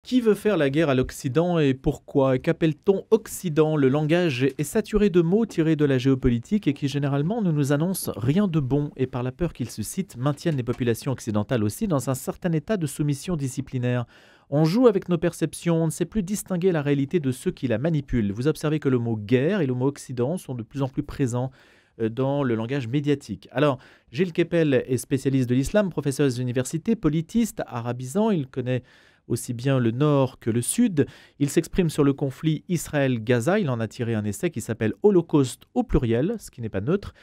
Qui veut faire la guerre à l'Occident et pourquoi? Et qu'appelle-t-on Occident? Le langage est saturé de mots tirés de la géopolitique et qui généralement ne nous annoncent rien de bon et par la peur qu'ils suscitent maintiennent les populations occidentales aussi dans un certain état de soumission disciplinaire. On joue avec nos perceptions, on ne sait plus distinguer la réalité de ceux qui la manipulent. Vous observez que le mot guerre et le mot Occident sont de plus en plus présents dans le langage médiatique. Alors, Gilles Kepel est spécialiste de l'islam, professeur des universités, politiste, arabisant, il connaît aussi bien le nord que le sud. Il s'exprime sur le conflit Israël-Gaza. Il en a tiré un essai qui s'appelle Holocauste au pluriel, ce qui n'est pas neutre,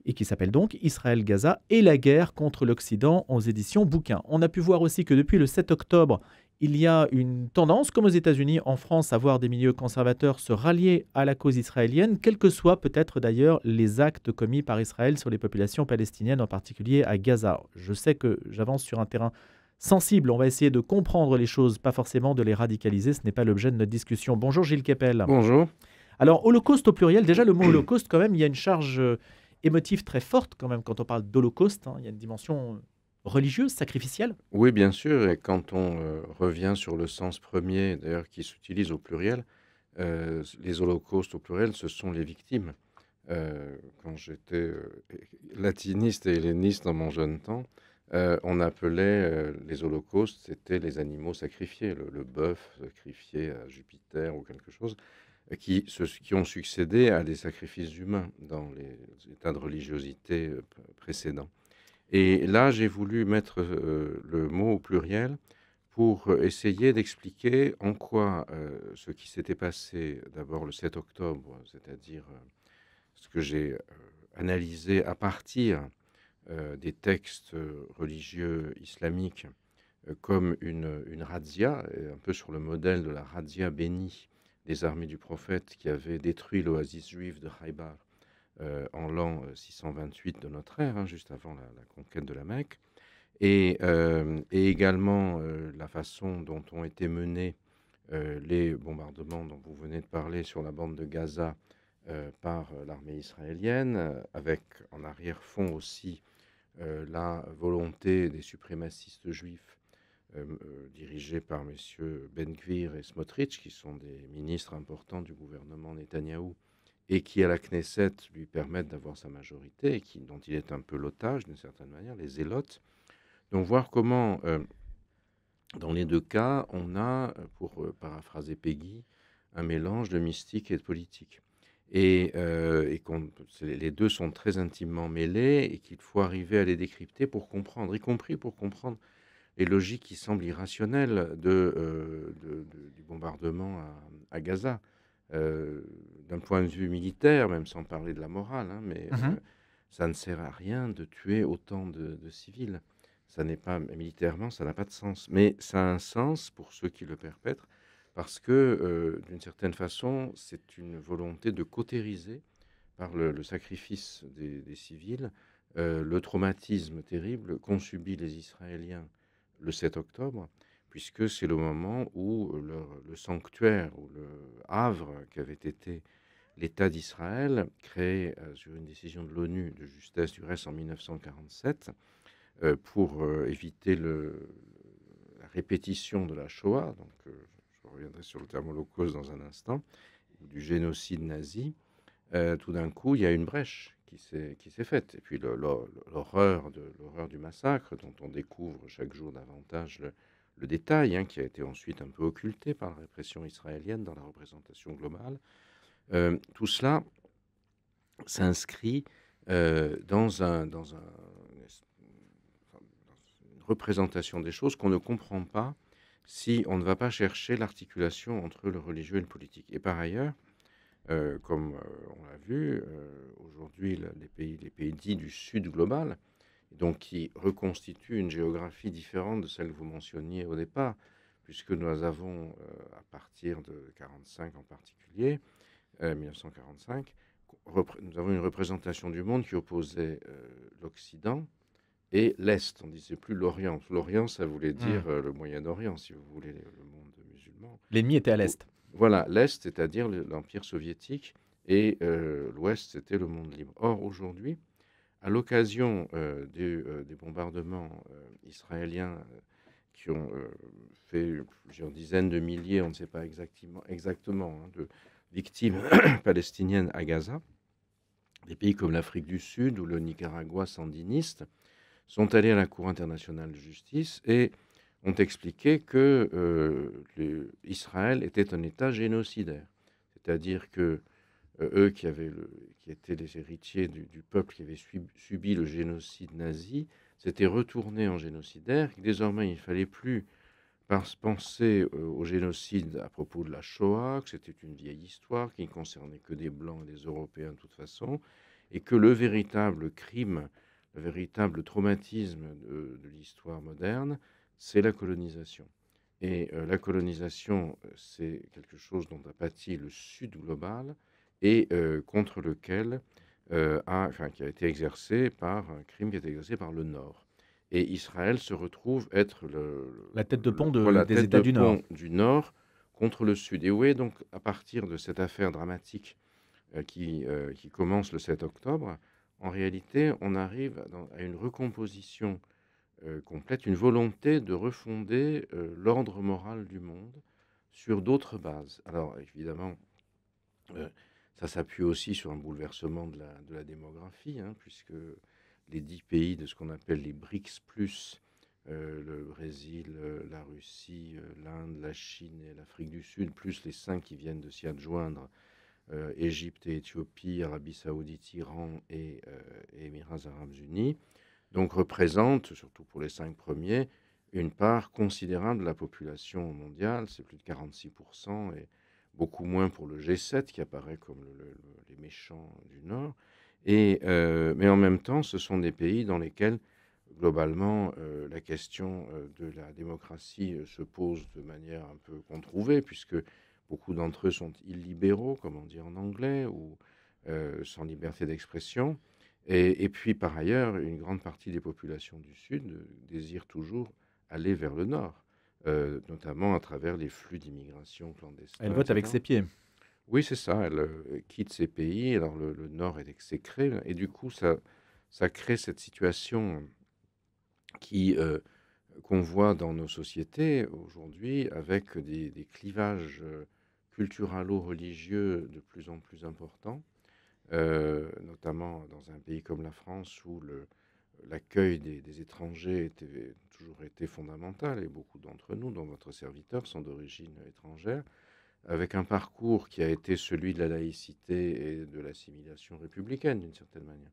et qui s'appelle donc Israël-Gaza et la guerre contre l'Occident aux éditions Bouquin. On a pu voir aussi que depuis le 7 octobre, il y a une tendance, comme aux États-Unis, en France, à voir des milieux conservateurs se rallier à la cause israélienne, quels que soient peut-être d'ailleurs les actes commis par Israël sur les populations palestiniennes, en particulier à Gaza. Je sais que j'avance sur un terrain sensible, on va essayer de comprendre les choses, pas forcément de les radicaliser, ce n'est pas l'objet de notre discussion. Bonjour Gilles Kepel. Bonjour. Alors, holocauste au pluriel, déjà le mot holocauste, quand même, il y a une charge émotive très forte quand même quand on parle d'holocauste, hein. Il y a une dimension religieuse, sacrificielle. Oui, bien sûr, et quand on revient sur le sens premier, d'ailleurs, qui s'utilise au pluriel, les holocaustes au pluriel, ce sont les victimes. Quand j'étais latiniste et helléniste dans mon jeune temps, on appelait les holocaustes, c'était les animaux sacrifiés, le bœuf sacrifié à Jupiter ou quelque chose, qui ont succédé à des sacrifices humains dans les états de religiosité précédents. Et là, j'ai voulu mettre le mot au pluriel pour essayer d'expliquer en quoi ce qui s'était passé d'abord le 7 octobre, c'est-à-dire ce que j'ai analysé à partir des textes religieux islamiques comme une razzia, un peu sur le modèle de la razzia bénie des armées du prophète qui avait détruit l'oasis juive de Haïbar en l'an 628 de notre ère, hein, juste avant la conquête de la Mecque, et également la façon dont ont été menés les bombardements dont vous venez de parler sur la bande de Gaza par l'armée israélienne, avec en arrière-fond aussi la volonté des suprémacistes juifs dirigés par messieurs Ben-Gvir et Smotrich, qui sont des ministres importants du gouvernement Netanyahou, et qui, à la Knesset, lui permettent d'avoir sa majorité, et dont il est un peu l'otage, d'une certaine manière, les zélotes. Donc, voir comment, dans les deux cas, on a, pour paraphraser Peggy, un mélange de mystique et de politique. Et les deux sont très intimement mêlés, et qu'il faut arriver à les décrypter pour comprendre, y compris pour comprendre les logiques qui semblent irrationnelles du bombardement à Gaza. D'un point de vue militaire, même sans parler de la morale, hein, mais ça ne sert à rien de tuer autant de civils. Ça n'est pas militairement, ça n'a pas de sens. Mais ça a un sens pour ceux qui le perpètrent, parce que d'une certaine façon, c'est une volonté de cautériser par le sacrifice des civils le traumatisme terrible qu'ont subi les Israéliens le 7 octobre, puisque c'est le moment où le sanctuaire ou le havre qu'avait été l'État d'Israël, créé sur une décision de l'ONU de justesse du reste en 1947, pour éviter la répétition de la Shoah, donc je reviendrai sur le terme holocauste dans un instant, ou du génocide nazi, tout d'un coup, il y a une brèche qui s'est faite. Et puis l'horreur du massacre, dont on découvre chaque jour davantage le détail, hein, qui a été ensuite un peu occulté par la répression israélienne dans la représentation globale, tout cela s'inscrit dans une représentation des choses qu'on ne comprend pas si on ne va pas chercher l'articulation entre le religieux et le politique. Et par ailleurs, comme on l'a vu, aujourd'hui, les pays dits du Sud global, donc qui reconstituent une géographie différente de celle que vous mentionniez au départ, puisque nous avons, à partir de 1945 en particulier, 1945, nous avons une représentation du monde qui opposait l'Occident et l'Est. On ne disait plus l'Orient. L'Orient, ça voulait dire le Moyen-Orient, si vous voulez, le monde musulman. L'ennemi était à l'Est. Voilà, l'Est, c'est-à-dire l'Empire soviétique, et l'Ouest, c'était le monde libre. Or, aujourd'hui, à l'occasion des bombardements israéliens qui ont fait plusieurs dizaines de milliers, on ne sait pas exactement, hein, de victimes palestiniennes à Gaza. Des pays comme l'Afrique du Sud ou le Nicaragua sandiniste sont allés à la Cour internationale de justice et ont expliqué que Israël était un État génocidaire. C'est-à-dire que eux qui étaient les héritiers du peuple qui avait subi le génocide nazi, s'étaient retournés en génocidaires. Désormais, il ne fallait plus penser au génocide à propos de la Shoah, que c'était une vieille histoire qui ne concernait que des Blancs et des Européens de toute façon, et que le véritable crime, le véritable traumatisme de l'histoire moderne, c'est la colonisation. Et la colonisation, c'est quelque chose dont a pâti le Sud global et contre lequel qui a été exercé par un crime qui a été exercé par le Nord. Et Israël se retrouve être La tête de pont voilà, des tête États de du Nord. pont du Nord contre le Sud. Et oui, donc à partir de cette affaire dramatique qui commence le 7 octobre, en réalité, on arrive à une recomposition complète, une volonté de refonder l'ordre moral du monde sur d'autres bases. Alors évidemment, euh, ça s'appuie aussi sur un bouleversement de la démographie, hein, puisque les 10 pays de ce qu'on appelle les BRICS+, le Brésil, la Russie, l'Inde, la Chine et l'Afrique du Sud, plus les 5 qui viennent de s'y adjoindre, Égypte et Éthiopie, Arabie Saoudite, Iran et Émirats Arabes Unis, donc représentent, surtout pour les 5 premiers, une part considérable de la population mondiale, c'est plus de 46%, et beaucoup moins pour le G7 qui apparaît comme les méchants du Nord. Mais en même temps, ce sont des pays dans lesquels, globalement, la question de la démocratie se pose de manière un peu controuvée, puisque beaucoup d'entre eux sont illibéraux, comme on dit en anglais, ou sans liberté d'expression. Et puis, par ailleurs, une grande partie des populations du Sud désirent toujours aller vers le Nord, notamment à travers les flux d'immigration Elle clandestins, vote avec etc. ses pieds. Oui, c'est ça, elle quitte ces pays, alors le Nord est exécré, et du coup, ça crée cette situation qui, qu'on voit dans nos sociétés aujourd'hui, avec des clivages culturalo-religieux de plus en plus importants, notamment dans un pays comme la France où l'accueil des étrangers toujours été fondamental, et beaucoup d'entre nous, dont votre serviteur, sont d'origine étrangère, avec un parcours qui a été celui de la laïcité et de l'assimilation républicaine, d'une certaine manière,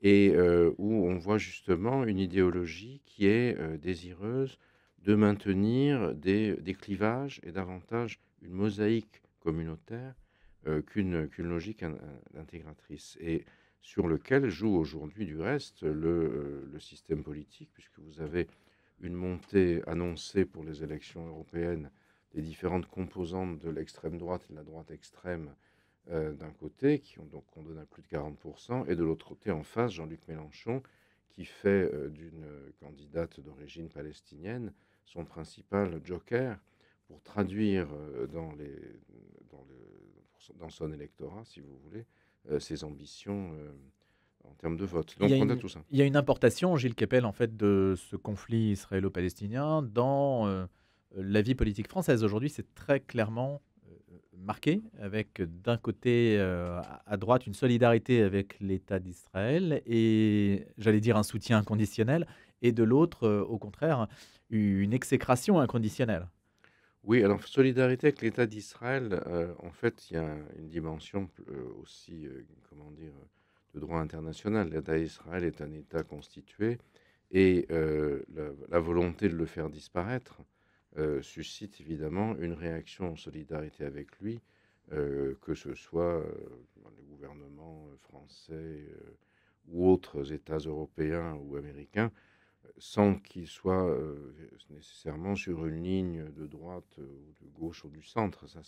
et où on voit justement une idéologie qui est désireuse de maintenir des clivages et davantage une mosaïque communautaire qu'une logique intégratrice, et sur lequel joue aujourd'hui du reste le système politique, puisque vous avez une montée annoncée pour les élections européennes des différentes composantes de l'extrême droite et de la droite extrême d'un côté, qui ont donc condamné à plus de 40%, et de l'autre côté, en face, Jean-Luc Mélenchon, qui fait d'une candidate d'origine palestinienne son principal joker pour traduire dans son électorat, si vous voulez, ses ambitions en termes de vote. Il y Donc a on a une, tout ça. il y a une importation, Gilles Kepel, en fait, de ce conflit israélo-palestinien dans la vie politique française. Aujourd'hui, c'est très clairement marqué, avec d'un côté, à droite, une solidarité avec l'État d'Israël et, j'allais dire, un soutien inconditionnel, et de l'autre, au contraire, une exécration inconditionnelle. Oui, alors solidarité avec l'État d'Israël, en fait, il y a une dimension aussi, comment dire, de droit international. L'État d'Israël est un État constitué, et la volonté de le faire disparaître suscite évidemment une réaction en solidarité avec lui, que ce soit dans les gouvernements français ou autres États européens ou américains, sans qu'il soit nécessairement sur une ligne de droite ou de gauche ou du centre. Ça,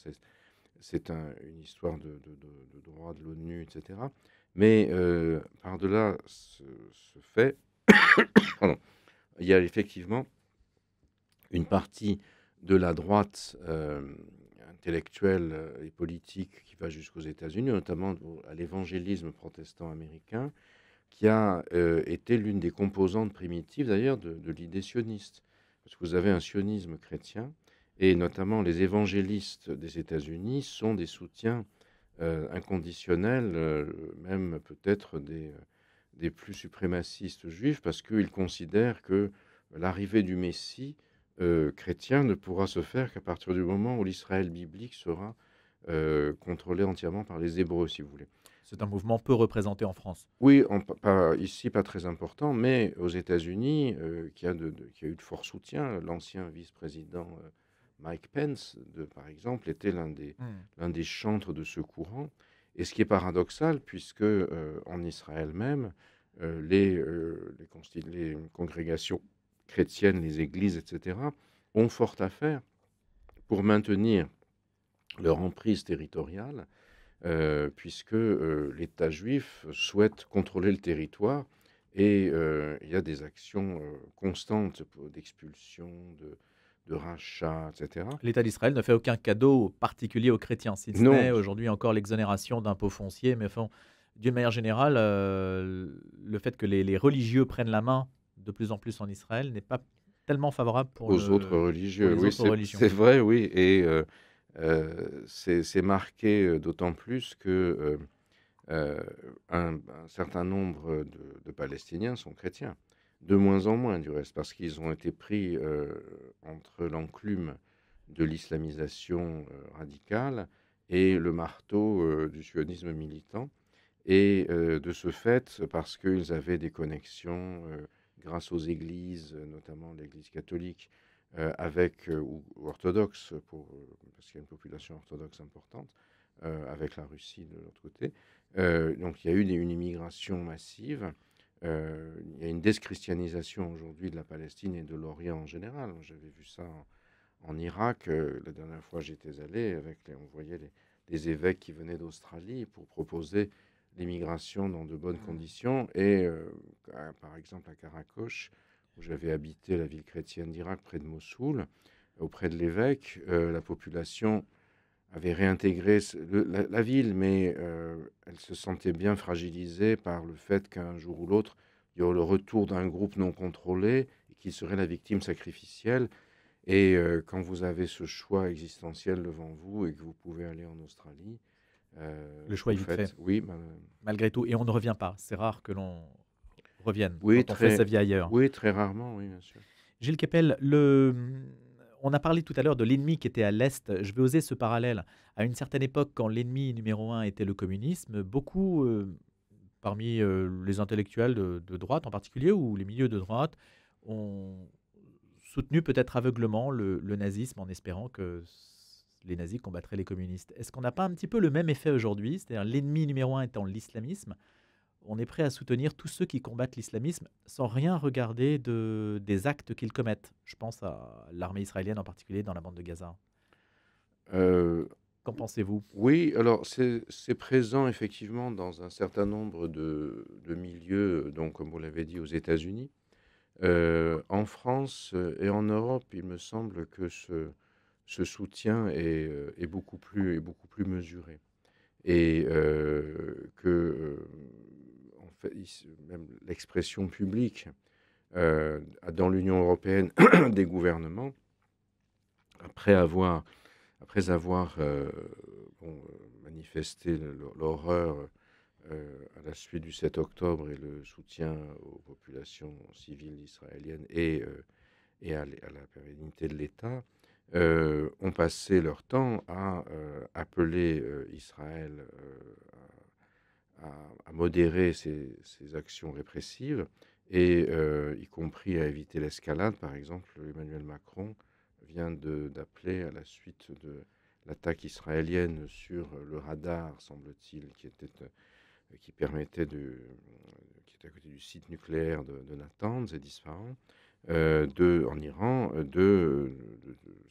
c'est une histoire de droit de l'ONU, etc. Mais par-delà ce fait, pardon, il y a effectivement une partie de la droite intellectuelle et politique qui va jusqu'aux États-Unis, notamment à l'évangélisme protestant américain, qui a été l'une des composantes primitives d'ailleurs de l'idée sioniste. parce que vous avez un sionisme chrétien, et notamment les évangélistes des États-Unis sont des soutiens inconditionnels, même peut-être des plus suprémacistes juifs, parce qu'ils considèrent que l'arrivée du Messie chrétien ne pourra se faire qu'à partir du moment où l'Israël biblique sera contrôlé entièrement par les Hébreux, si vous voulez. C'est un mouvement peu représenté en France. Oui, ici, pas très important, mais aux États-Unis, qui a eu de forts soutiens. L'ancien vice-président Mike Pence, par exemple, était Hmm. l'un des chantres de ce courant. Et ce qui est paradoxal, puisque en Israël même, les congrégations chrétiennes, les églises, etc., ont fort à faire pour maintenir leur emprise territoriale, puisque l'État juif souhaite contrôler le territoire et il y a des actions constantes d'expulsion, de rachat, etc. L'État d'Israël ne fait aucun cadeau particulier aux chrétiens, si ce Non, n'est aujourd'hui encore l'exonération d'impôts fonciers. Mais enfin, d'une manière générale, le fait que les religieux prennent la main de plus en plus en Israël n'est pas tellement favorable aux autres pour religieux, les oui, autres religions. c'est vrai, oui, et c'est marqué d'autant plus que un certain nombre de Palestiniens sont chrétiens. De moins en moins, du reste, parce qu'ils ont été pris entre l'enclume de l'islamisation radicale et le marteau du sionisme militant. Et de ce fait, parce qu'ils avaient des connexions grâce aux églises, notamment l'Église catholique, ou orthodoxe, parce qu'il y a une population orthodoxe importante, avec la Russie de l'autre côté. Donc il y a eu une immigration massive. Il y a une déschristianisation aujourd'hui de la Palestine et de l'Orient en général. J'avais vu ça en Irak. La dernière fois j'étais allé, on voyait des évêques qui venaient d'Australie pour proposer l'immigration dans de bonnes conditions. Et par exemple à Karakosh, où j'avais habité la ville chrétienne d'Irak, près de Mossoul, auprès de l'évêque, la population avait réintégré la ville, mais elle se sentait bien fragilisée par le fait qu'un jour ou l'autre, il y aurait le retour d'un groupe non contrôlé et qui serait la victime sacrificielle. Et quand vous avez ce choix existentiel devant vous et que vous pouvez aller en Australie, Le choix vous est vite fait, faites, oui, malgré tout. Et on ne revient pas. C'est rare que l'on revienne oui, quand on fait sa vie ailleurs. oui, très rarement, oui, bien sûr. Gilles Kepel, on a parlé tout à l'heure de l'ennemi qui était à l'Est. Je vais oser ce parallèle. À une certaine époque, quand l'ennemi numéro un était le communisme, beaucoup, parmi les intellectuels de droite en particulier, ou les milieux de droite, ont soutenu peut-être aveuglement le nazisme en espérant que les nazis combattraient les communistes. Est-ce qu'on n'a pas un petit peu le même effet aujourd'hui? C'est-à-dire l'ennemi numéro un étant l'islamisme, on est prêt à soutenir tous ceux qui combattent l'islamisme sans rien regarder des actes qu'ils commettent. Je pense à l'armée israélienne en particulier dans la bande de Gaza. Euh, Qu'en pensez-vous? oui, alors c'est présent effectivement dans un certain nombre de milieux, donc comme vous l'avez dit, aux États-Unis. En France et en Europe, il me semble que ce soutien est beaucoup plus mesuré. Et en fait, même l'expression publique dans l'Union européenne des gouvernements, après avoir, après avoir manifesté l'horreur à la suite du 7 octobre et le soutien aux populations civiles israéliennes et à la pérennité de l'État, ont passé leur temps à appeler Israël à modérer ses actions répressives et y compris à éviter l'escalade. Par exemple, Emmanuel Macron vient d'appeler à la suite de l'attaque israélienne sur le radar, semble-t-il, qui permettait qui était à côté du site nucléaire de Natanz et d'Isfahan, en Iran, de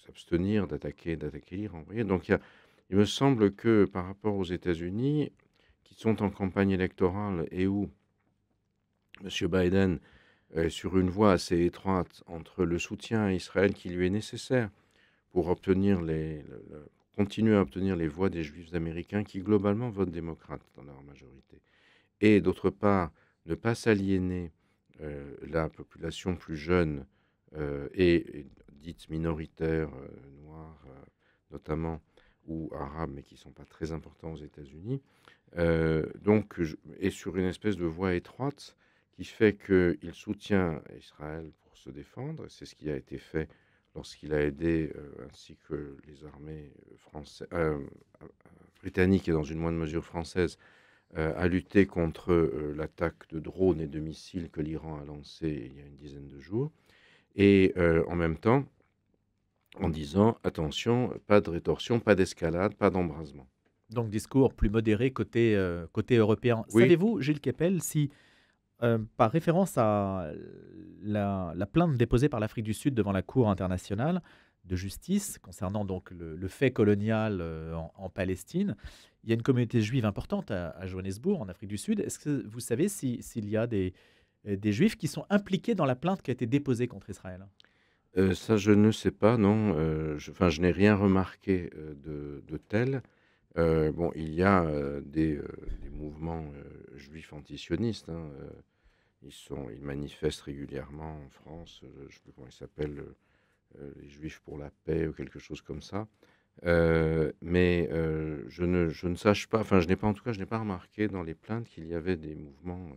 s'abstenir d'attaquer l'Iran. Vous voyez, donc il me semble que par rapport aux États-Unis, qui sont en campagne électorale et où M. Biden est sur une voie assez étroite entre le soutien à Israël qui lui est nécessaire pour continuer à obtenir les voix des Juifs américains qui globalement votent démocrate dans leur majorité, et d'autre part ne pas s'aliéner la population plus jeune et dites minoritaires, noires notamment, ou arabes, mais qui ne sont pas très importants aux États-Unis. Et sur une espèce de voie étroite qui fait qu'il soutient Israël pour se défendre. C'est ce qui a été fait lorsqu'il a aidé, ainsi que les armées britanniques et dans une moindre mesure française, à lutter contre l'attaque de drones et de missiles que l'Iran a lancée il y a une dizaine de jours. Et en même temps, en disant attention, pas de rétorsion, pas d'escalade, pas d'embrasement. Donc discours plus modéré côté européen. Oui, Savez-vous, Gilles Kepel, si par référence à la plainte déposée par l'Afrique du Sud devant la Cour internationale de justice concernant donc le fait colonial en Palestine, il y a une communauté juive importante à Johannesburg, en Afrique du Sud. Est-ce que vous savez s'il y a des juifs qui sont impliqués dans la plainte qui a été déposée contre Israël? ça je ne sais pas, non, enfin je n'ai rien remarqué, de tel. Bon, il y a, des mouvements, juifs antisionistes, hein, ils manifestent régulièrement en France, je ne sais plus comment ils s'appellent, les Juifs pour la paix ou quelque chose comme ça. Mais je ne sache pas, enfin je n'ai pas, en tout cas, je n'ai pas remarqué dans les plaintes qu'il y avait des mouvements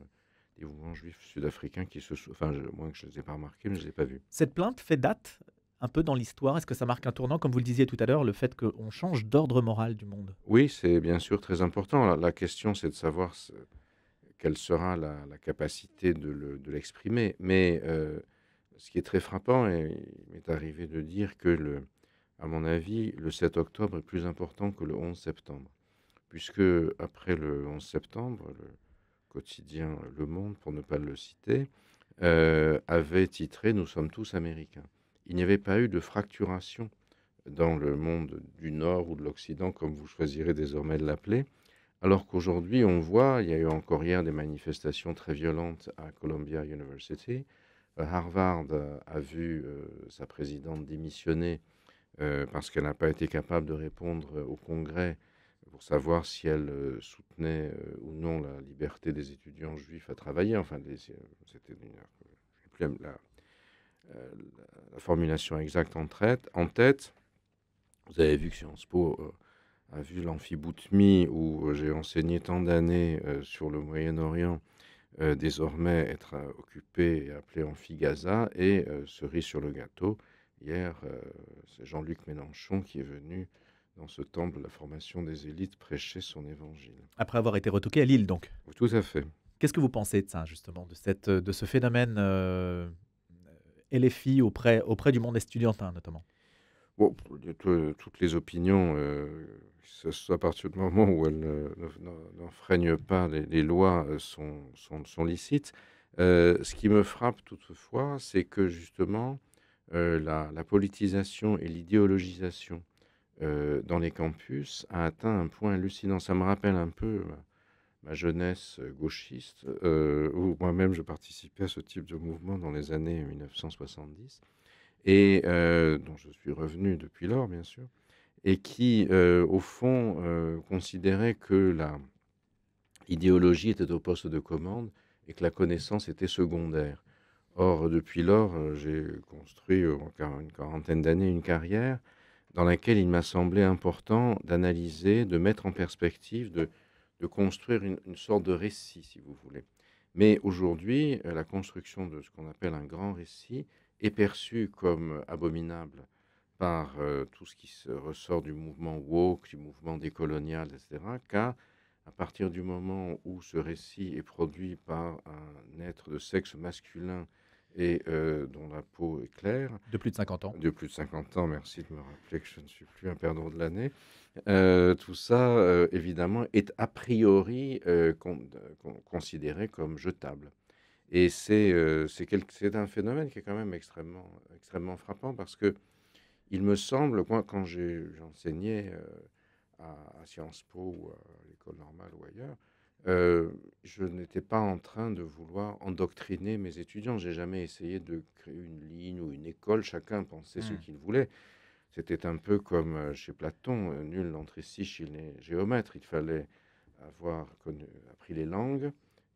juifs sud-africains qui enfin, moi que je ne les ai pas remarqués, mais je ne les ai pas vus. Cette plainte fait date un peu dans l'histoire. Est-ce que ça marque un tournant, comme vous le disiez tout à l'heure, le fait qu'on change d'ordre moral du monde? Oui, c'est bien sûr très important. La question, c'est de savoir quelle sera la capacité de l'exprimer. Mais ce qui est très frappant, et il m'est arrivé de dire que, à mon avis, le 7 octobre est plus important que le 11 septembre. Puisque après le 11 septembre, le quotidien Le Monde, pour ne pas le citer, avait titré «Nous sommes tous américains». Il n'y avait pas eu de fracturation dans le monde du Nord ou de l'Occident, comme vous choisirez désormais de l'appeler, alors qu'aujourd'hui, on voit, il y a eu encore hier des manifestations très violentes à Columbia University. Harvard a vu sa présidente démissionner parce qu'elle n'a pas été capable de répondre au Congrès pour savoir si elle soutenait ou non la liberté des étudiants juifs à travailler. Enfin, c'était plus la formulation exacte en tête. Vous avez vu que Sciences Po a vu l'Amphiboutmi, où j'ai enseigné tant d'années sur le Moyen-Orient, désormais être occupé et appelé Amphi-Gaza. Et cerise sur le gâteau, hier, c'est Jean-Luc Mélenchon qui est venu dans ce temple de la formation des élites prêcher son évangile. Après avoir été retoqué à Lille, donc. Tout à fait. Qu'est-ce que vous pensez de ça, justement, de ce phénomène LFI auprès du monde estudiantin, notamment? Bon, toutes les opinions, à partir du moment où elles n'enfreignent pas les lois, sont licites. Ce qui me frappe toutefois, c'est que justement, la politisation et l'idéologisation dans les campus a atteint un point hallucinant. Ça me rappelle un peu ma jeunesse gauchiste, où moi-même je participais à ce type de mouvement dans les années 1970, et dont je suis revenu depuis lors, bien sûr, et qui, au fond, considérait que l'idéologie était au poste de commande et que la connaissance était secondaire. Or, depuis lors, j'ai construit, en une quarantaine d'années, une carrière dans laquelle il m'a semblé important d'analyser, de mettre en perspective, de construire une sorte de récit, si vous voulez. Mais aujourd'hui, la construction de ce qu'on appelle un grand récit est perçue comme abominable par tout ce qui se ressort du mouvement woke, du mouvement décolonial, etc. Car à partir du moment où ce récit est produit par un être de sexe masculin et dont la peau est claire, De plus de 50 ans. de plus de 50 ans, merci de me rappeler que je ne suis plus un perdant de l'année. Tout ça, évidemment, est a priori considéré comme jetable. Et c'est un phénomène qui est quand même extrêmement frappant, parce que il me semble, moi, quand j'enseignais à Sciences Po ou à l'école normale ou ailleurs, je n'étais pas en train de vouloir endoctriner mes étudiants. J'ai jamais essayé de créer une ligne ou une école. Chacun pensait ce qu'il voulait. C'était un peu comme chez Platon, nul n'entre ici chez les géomètres. Il fallait avoir appris les langues,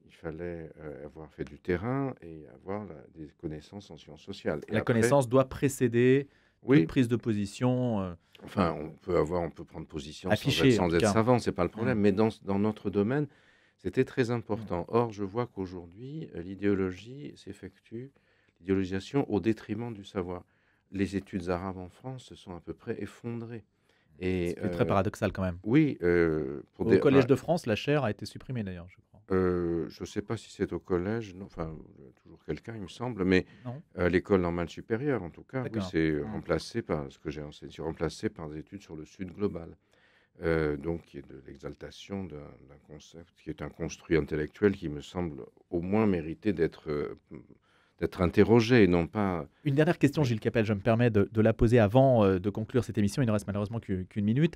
il fallait avoir fait du terrain et avoir des connaissances en sciences sociales. Et La après, connaissance doit précéder toute oui, prise de position enfin, on peut prendre position affichée, en sans tout être cas. savant, c'est pas le Hmm. problème. Mais dans notre domaine, c'était très Hmm. important. Or, je vois qu'aujourd'hui, l'idéologie s'effectue, l'idéologisation au détriment du savoir. Les études arabes en France se sont à peu près effondrées. Et C'est très paradoxal quand même. oui, pour Au des, Collège bah, de France, la chaire a été supprimée d'ailleurs, je crois. je ne sais pas si c'est au collège, non, enfin, toujours quelqu'un, il me semble, mais Non? l'école normale supérieure, en tout cas, oui, D'accord. c'est Hmm. remplacé par ce que j'ai enseigné, c'est remplacé par des études sur le Sud global. Donc, qui est de l'exaltation d'un concept qui est un construit intellectuel qui me semble au moins mériter d'être interrogé et non pas. Une dernière question, Oui. Gilles Kepel, je me permets de la poser avant de conclure cette émission. Il ne reste malheureusement qu'une minute.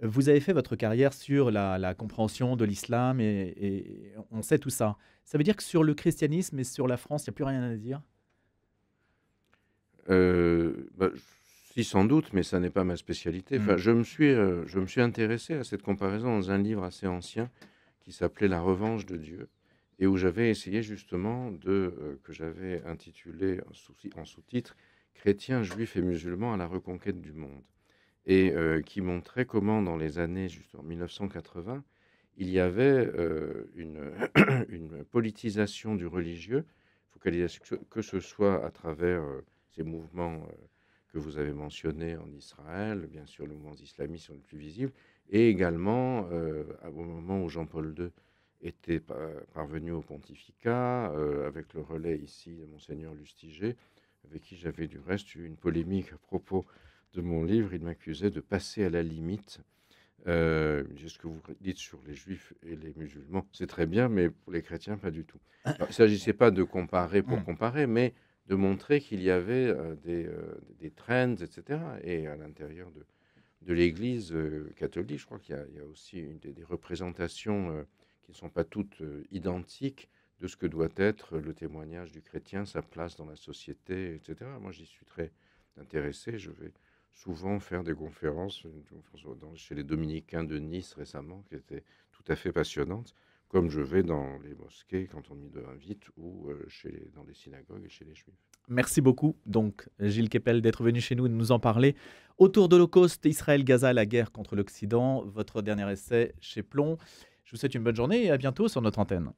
Vous avez fait votre carrière sur la compréhension de l'islam et on sait tout ça. Ça veut dire que sur le christianisme et sur la France, il n'y a plus rien à dire? Bah, si, sans doute, mais ça n'est pas ma spécialité. Hmm. Enfin, je me suis intéressé à cette comparaison dans un livre assez ancien qui s'appelait La revanche de Dieu et où j'avais essayé justement que j'avais intitulé en sous-titre Chrétiens, juifs et musulmans à la reconquête du monde et qui montrait comment dans les années, juste en 1980, il y avait une politisation du religieux, focalisation que ce soit à travers ces mouvements que vous avez mentionnés en Israël, bien sûr le mouvement islamiste sont les plus visibles, et également au moment où Jean-Paul II était parvenu au pontificat, avec le relais ici de Monseigneur Lustiger, avec qui j'avais du reste eu une polémique à propos de mon livre. Il m'accusait de passer à la limite. Ce que vous dites sur les juifs et les musulmans, c'est très bien, mais pour les chrétiens, pas du tout. Alors, il ne s'agissait pas de comparer pour Hmm. comparer, mais de montrer qu'il y avait des trends, etc. Et à l'intérieur de l'Église catholique, je crois il y a aussi des représentations qui ne sont pas toutes identiques de ce que doit être le témoignage du chrétien, sa place dans la société, etc. Moi, j'y suis très intéressé. Je vais souvent faire des conférences, une conférence chez les dominicains de Nice récemment, qui étaient tout à fait passionnantes, comme je vais dans les mosquées quand on m'y invite, ou dans les synagogues et chez les juifs. Merci beaucoup, donc, Gilles Kepel, d'être venu chez nous et de nous en parler. Autour de l'Holocauste, Israël-Gaza, la guerre contre l'Occident, votre dernier essai chez Plomb. Je vous souhaite une bonne journée et à bientôt sur notre antenne.